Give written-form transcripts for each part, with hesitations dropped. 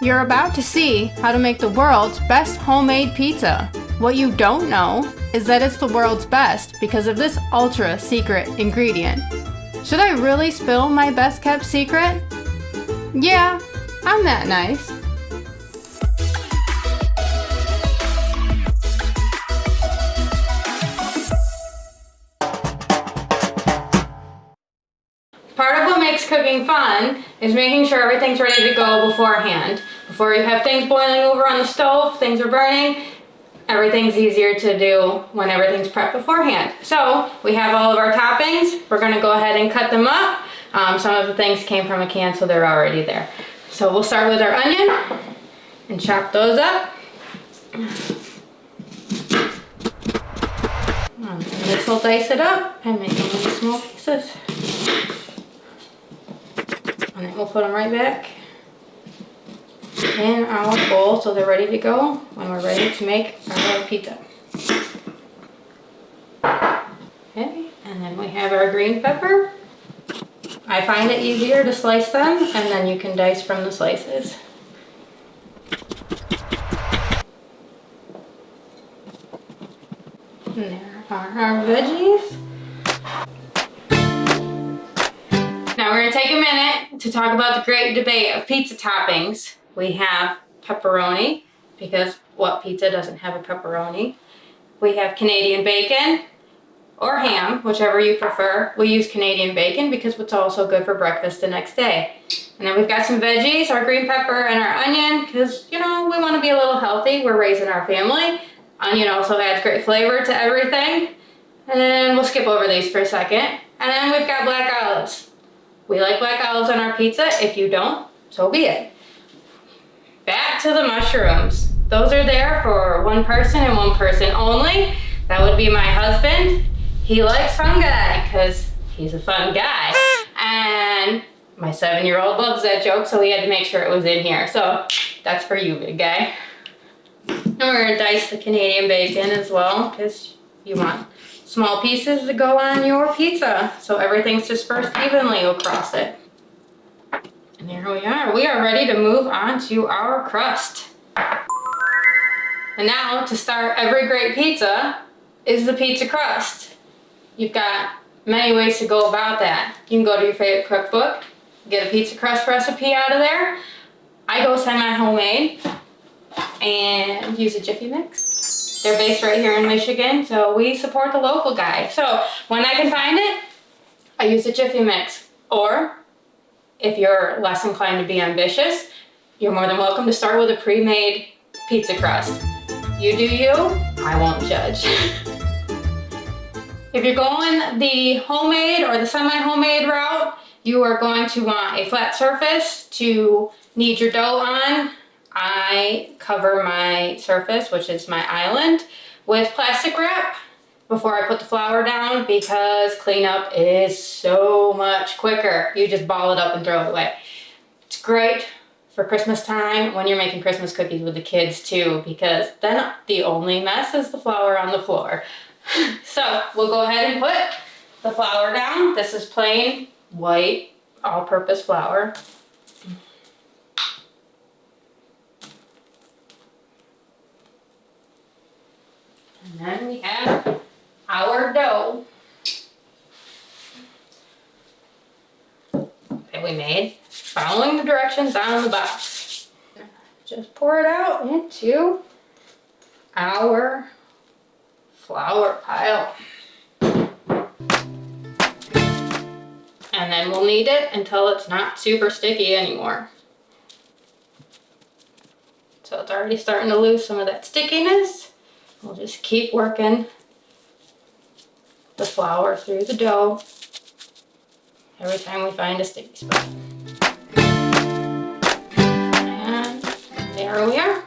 You're about to see how to make the world's best homemade pizza. What you don't know is that it's the world's best because of this ultra secret ingredient. Should I really spill my best kept secret? Yeah, I'm that nice. Part of what makes cooking fun is making sure everything's ready to go beforehand. Before you have things boiling over on the stove, things are burning, everything's easier to do when everything's prepped beforehand. So we have all of our toppings. We're going to go ahead and cut them up. Some of the things came from a can, so they're already there. So we'll start with our onion and chop those up. This will dice it up and make them into small pieces. And then we'll put them right back in our bowl so they're ready to go when we're ready to make our pizza. Okay, and then we have our green pepper. I find it easier to slice them, and then you can dice from the slices. And there are our veggies. Now we're going to take a minute to talk about the great debate of pizza toppings. We have pepperoni, because what pizza doesn't have a pepperoni? We have Canadian bacon or ham, whichever you prefer. We use Canadian bacon because it's also good for breakfast the next day. And then we've got some veggies, our green pepper and our onion, because, you know, we want to be a little healthy. We're raising our family. Onion also adds great flavor to everything. And then we'll skip over these for a second. And then we've got black olives. We like black olives on our pizza. If you don't, so be it. Back to the mushrooms. Those are there for one person and one person only. That would be my husband. He likes fungi because he's a fun guy. And my 7-year-old loves that joke, so we had to make sure it was in here. So that's for you, big guy. And we're gonna dice the Canadian bacon as well because you want small pieces to go on your pizza so everything's dispersed evenly across it. And there we are. We are ready to move on to our crust. And now, to start every great pizza, is the pizza crust. You've got many ways to go about that. You can go to your favorite cookbook, get a pizza crust recipe out of there. I go semi-homemade and use a Jiffy Mix. They're based right here in Michigan, so we support the local guy. So when I can find it, I use a Jiffy Mix. Or if you're less inclined to be ambitious, you're more than welcome to start with a pre-made pizza crust. You do you, I won't judge. If you're going the homemade or the semi-homemade route, you are going to want a flat surface to knead your dough on. I cover my surface, which is my island, with plastic wrap before I put the flour down because cleanup is so much quicker. You just ball it up and throw it away. It's great for Christmas time when you're making Christmas cookies with the kids too, because then the only mess is the flour on the floor. So we'll go ahead and put the flour down. This is plain white all-purpose flour. And then we have our dough that we made, following the directions on the box. Just pour it out into our flour pile. And then we'll knead it until it's not super sticky anymore. So it's already starting to lose some of that stickiness. We'll just keep working the flour through the dough every time we find a sticky spot. And there we are.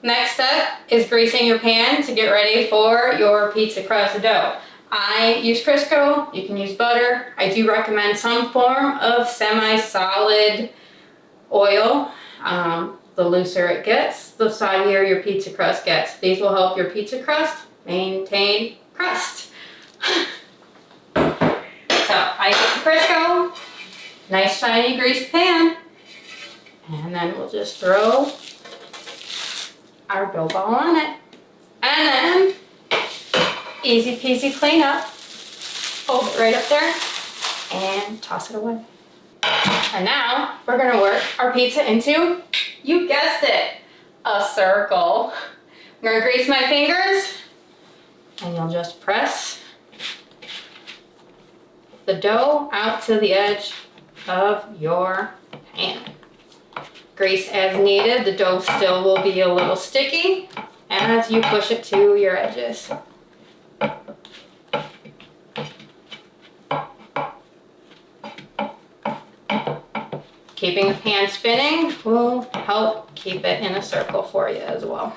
Next step is greasing your pan to get ready for your pizza crust dough. I use Crisco, you can use butter. I do recommend some form of semi-solid oil. The looser it gets, the soggier your pizza crust gets. These will help your pizza crust maintain crust. So I use Crisco, nice shiny greased pan, And then we'll just throw our dough ball on it. And then, easy peasy clean up. Fold it right up there and toss it away. And now we're gonna work our pizza into, you guessed it, a circle. I'm gonna grease my fingers and you'll just press the dough out to the edge of your pan. Grease as needed. The dough still will be a little sticky as you push it to your edges. Keeping the pan spinning will help keep it in a circle for you as well.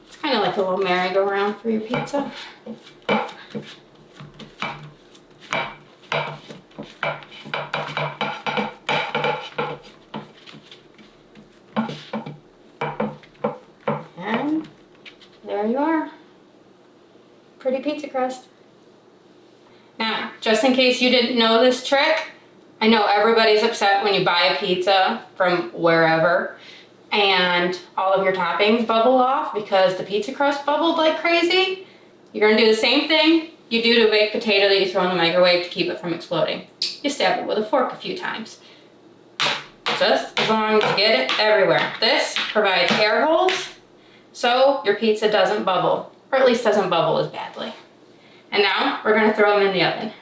It's kind of like a little merry-go-round for your pizza. And there you are. Pretty pizza crust. Now, just in case you didn't know this trick, I know everybody's upset when you buy a pizza from wherever and all of your toppings bubble off because the pizza crust bubbled like crazy. You're gonna do the same thing you do to a baked potato that you throw in the microwave to keep it from exploding. You stab it with a fork a few times. Just as long as you get it everywhere. This provides air holes so your pizza doesn't bubble, or at least doesn't bubble as badly. And now we're gonna throw them in the oven.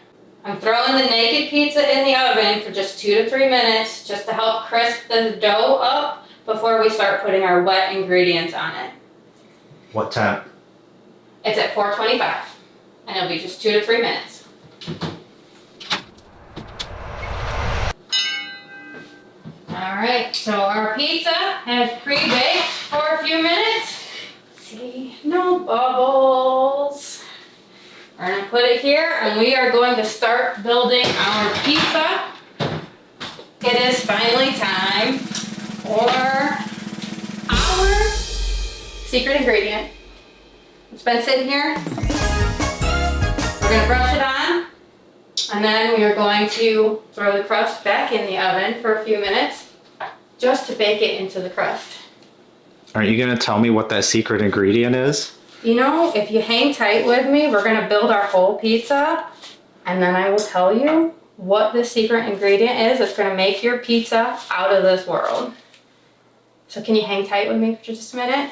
I'm throwing the naked pizza in the oven for just 2 to 3 minutes just to help crisp the dough up before we start putting our wet ingredients on it. What temp? It's at 425, and it'll be just 2 to 3 minutes. All right, so our pizza has pre-baked for a few minutes. See, no bubbles. We're gonna put it here and we are going to start building our pizza. It is finally time for our secret ingredient. It's been sitting here. We're gonna brush it on and then we are going to throw the crust back in the oven for a few minutes just to bake it into the crust. Aren't you going to tell me what that secret ingredient is? You know, if you hang tight with me, we're gonna build our whole pizza and then I will tell you what the secret ingredient is that's gonna make your pizza out of this world. So can you hang tight with me for just a minute?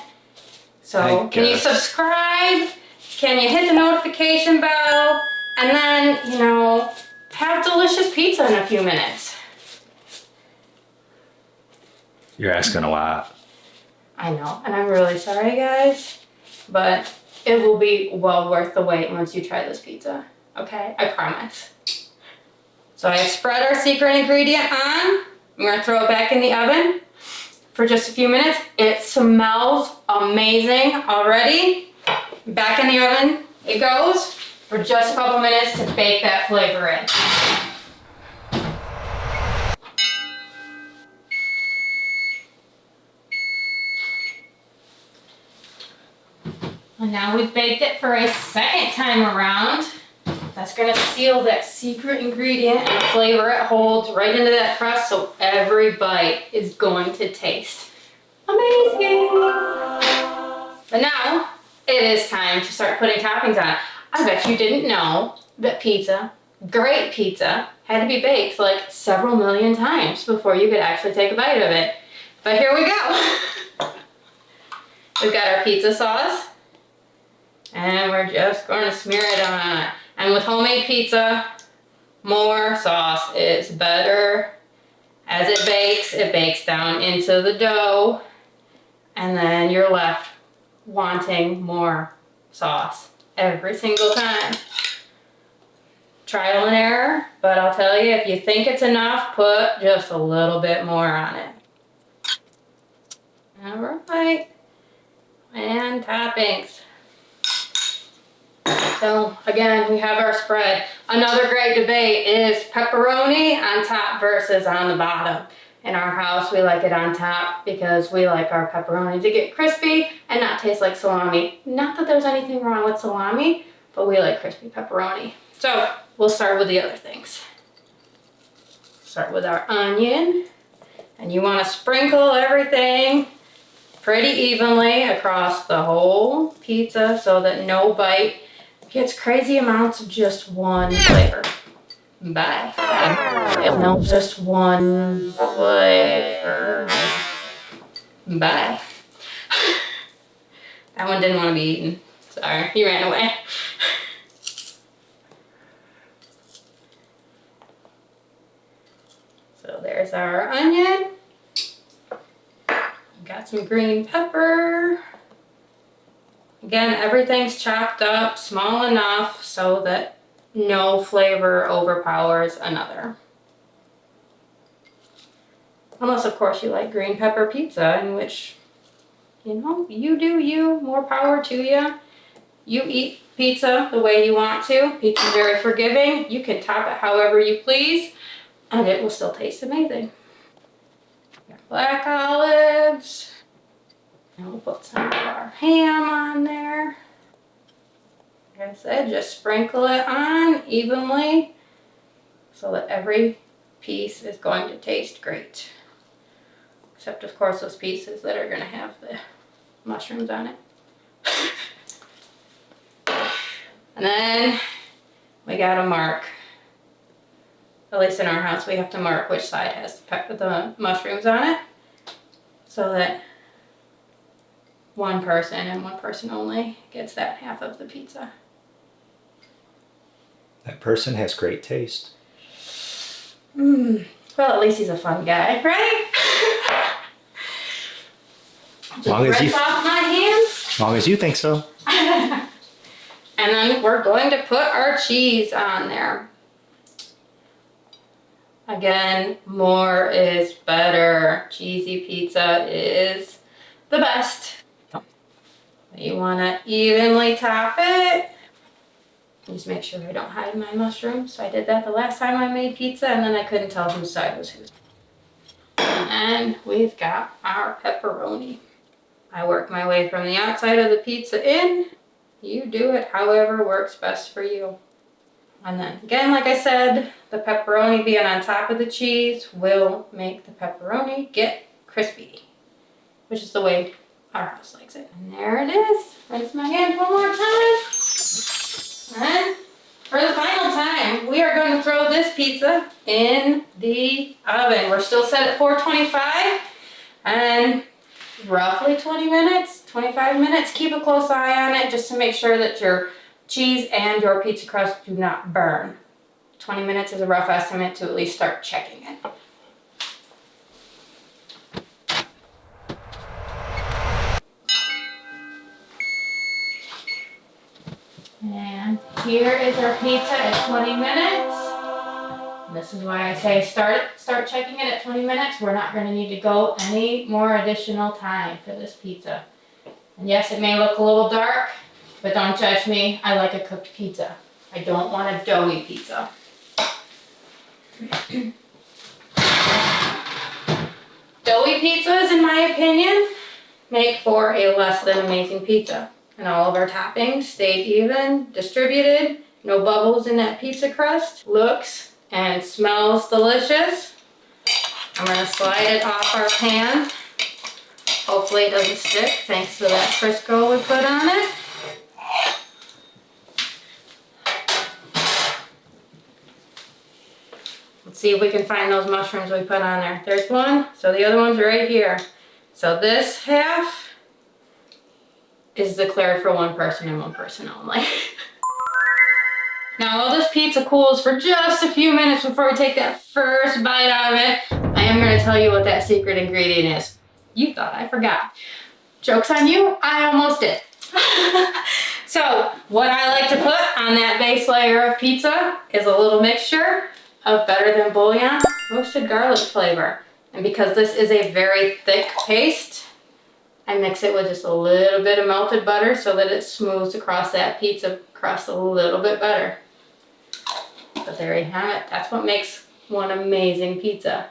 So can you subscribe? Can you hit the notification bell? And then, you know, have delicious pizza in a few minutes. You're asking a lot. I know, and I'm really sorry, guys, but it will be well worth the wait once you try this pizza, okay? I promise. So I have spread our secret ingredient on. I'm gonna throw it back in the oven for just a few minutes. It smells amazing already. Back in the oven it goes for just a couple minutes to bake that flavor in. And now we've baked it for a second time around. That's gonna seal that secret ingredient and the flavor it holds right into that crust so every bite is going to taste amazing. But now it is time to start putting toppings on. I bet you didn't know that pizza, great pizza, had to be baked like several million times before you could actually take a bite of it. But here we go. We've got our pizza sauce. And we're just going to smear it on. And with homemade pizza, more sauce is better. As it bakes down into the dough. And then you're left wanting more sauce every single time. Trial and error, but I'll tell you, if you think it's enough, put just a little bit more on it. All right. And toppings. So again, we have our spread. Another great debate is pepperoni on top versus on the bottom. In our house, we like it on top because we like our pepperoni to get crispy and not taste like salami. Not that there's anything wrong with salami, but we like crispy pepperoni. So we'll start with the other things. Start with our onion, and you want to sprinkle everything pretty evenly across the whole pizza so that no bite gets crazy amounts of just one flavor. Bye. No, just one flavor. Bye. That one didn't want to be eaten. Sorry, he ran away. So there's our onion. Got some green pepper. Again, everything's chopped up small enough so that no flavor overpowers another. Unless, of course, you like green pepper pizza, in which, you know, you do you, more power to you. You eat pizza the way you want to. Pizza's very forgiving. You can top it however you please, and it will still taste amazing. Got black olives. And we'll put some of our ham on there. Like I said, just sprinkle it on evenly so that every piece is going to taste great. Except, of course, those pieces that are going to have the mushrooms on it. And then we got to mark. At least in our house, we have to mark which side has the mushrooms on it so that one person and one person only gets that half of the pizza. That person has great taste. Well, at least he's a fun guy, right? Just rinse off my hands. As long as you think so. And then we're going to put our cheese on there. Again, more is better. Cheesy pizza is the best. You want to evenly top it. Just make sure I don't hide my mushrooms. I did that the last time I made pizza, and then I couldn't tell whose side was whose. And we've got our pepperoni. I work my way from the outside of the pizza in. You do it however works best for you. And then again, like I said, the pepperoni being on top of the cheese will make the pepperoni get crispy, which is the way our house likes it. And there it is. Rinse my hand one more time. And for the final time, we are going to throw this pizza in the oven. We're still set at 425 and roughly 20 minutes, 25 minutes. Keep a close eye on it just to make sure that your cheese and your pizza crust do not burn. 20 minutes is a rough estimate to at least start checking it. And here is our pizza at 20 minutes. And this is why I say start checking it at 20 minutes. We're not going to need to go any more additional time for this pizza. And yes, it may look a little dark, but don't judge me. I like a cooked pizza. I don't want a doughy pizza. Doughy pizzas, in my opinion, make for a less than amazing pizza. And all of our toppings stayed even, distributed, no bubbles in that pizza crust. Looks and smells delicious. I'm going to slide it off our pan. Hopefully it doesn't stick thanks to that Crisco we put on it. Let's see if we can find those mushrooms we put on there. There's one, so the other one's right here. So this half is declared for one person and one person only. Now, while this pizza cools for just a few minutes before we take that first bite out of it, I am going to tell you what that secret ingredient is. You thought I forgot. Joke's on you, I almost did. So, what I like to put on that base layer of pizza is a little mixture of Better Than Bouillon roasted garlic flavor. And because this is a very thick paste, I mix it with just a little bit of melted butter so that it smooths across that pizza crust a little bit better. But there you have it. That's what makes one amazing pizza.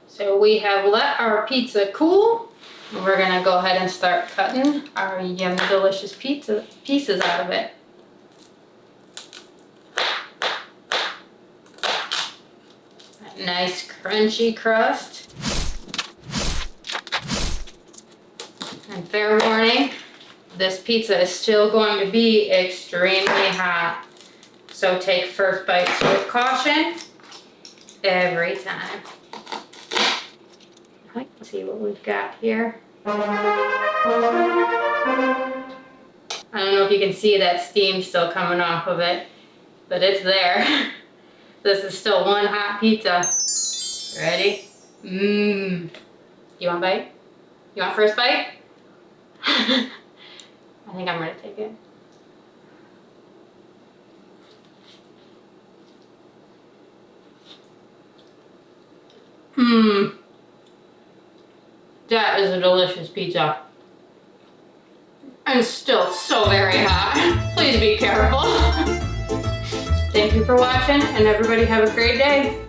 So we have let our pizza cool. And we're gonna go ahead and start cutting our yummy delicious pizza pieces out of it. Nice crunchy crust. And fair warning, this pizza is still going to be extremely hot. So take first bites with caution every time. Let's see what we've got here. I don't know if you can see that steam still coming off of it, but it's there. This is still one hot pizza. Ready? Mmm. You want a bite? You want first bite? I think I'm ready to take it. Mmm. That is a delicious pizza. And still so very hot. Please be careful. Thank you for watching, and everybody have a great day.